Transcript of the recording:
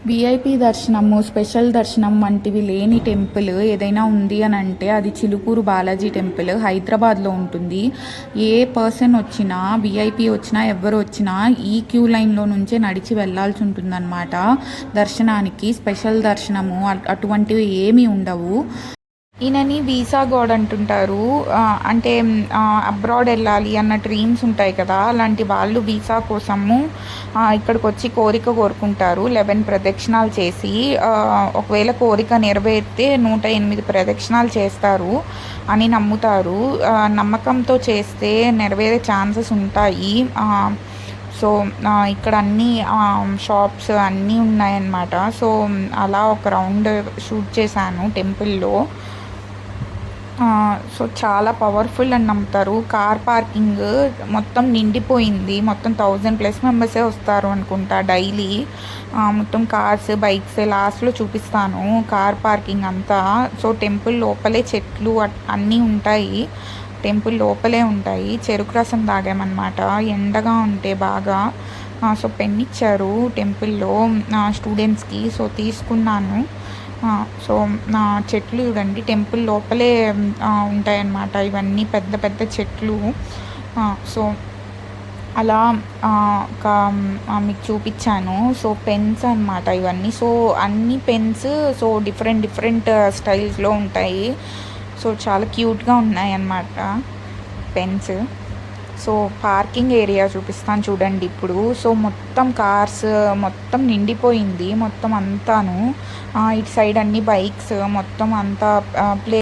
VIP దర్శనము, special దర్శనం వంటివి లేని టెంపుల్ ఏదైనా ఉంది అని అంటే అది చిలుకూరు బాలాజీ టెంపుల్ హైదరాబాద్లో ఉంటుంది. ఏ పర్సన్ వచ్చినా, విఐపి వచ్చినా, ఎవరు వచ్చినా ఈ క్యూ లైన్లో నుంచే నడిచి వెళ్ళాల్సి ఉంటుందన్నమాట దర్శనానికి. స్పెషల్ దర్శనము అటువంటివి ఏమీ ఉండవు. ఈయనని వీసా గాడ్ అంటుంటారు. అంటే అబ్రాడ్ వెళ్ళాలి అన్న డ్రీమ్స్ ఉంటాయి కదా, అలాంటి వాళ్ళు వీసా కోసము ఇక్కడికి వచ్చి కోరిక కోరుకుంటారు 11 ప్రదక్షిణాలు చేసి. ఒకవేళ కోరిక నెరవేరితే 108 ప్రదక్షిణాలు చేస్తారు అని నమ్ముతారు. నమ్మకంతో చేస్తే నెరవేరే ఛాన్సెస్ ఉంటాయి. సో ఇక్కడ అన్నీ షాప్స్ అన్నీ ఉన్నాయన్నమాట. సో అలా ఒక రౌండ్ షూట్ చేశాను టెంపుల్లో. సో చాలా పవర్ఫుల్ అని నమ్ముతారు. కార్ పార్కింగ్ మొత్తం నిండిపోయింది. మొత్తం 1000+ మెంబర్సే వస్తారు అనుకుంటా డైలీ. మొత్తం కార్స్, బైక్స్ లాస్ట్లో చూపిస్తాను కార్ పార్కింగ్ అంతా. సో టెంపుల్ లోపలే చెట్లు అన్నీ ఉంటాయి. టెంపుల్ లోపలే ఉంటాయి. చెరుకు రసం తాగామన్నమాట ఎండగా ఉంటే బాగా. సో పెన్ ఇచ్చారు టెంపుల్లో స్టూడెంట్స్కి. సో తీసుకున్నాను. సో చెట్లు చూడండి టెంపుల్ లోపలే ఉంటాయన్నమాట. ఇవన్నీ పెద్ద పెద్ద చెట్లు. సో అలా మీకు చూపించాను. సో పెన్స్ అన్నమాట ఇవన్నీ. సో అన్ని పెన్స్ సో డిఫరెంట్ స్టైల్స్లో ఉంటాయి. సో చాలా క్యూట్గా ఉన్నాయి అన్నమాట పెన్స్. సో పార్కింగ్ ఏరియా చూపిస్తాను చూడండి ఇప్పుడు. సో మొత్తం కార్స్ మొత్తం నిండిపోయింది మొత్తం అంతాను. ఇటు సైడ్ అన్ని బైక్స్ మొత్తం అంతా ప్లే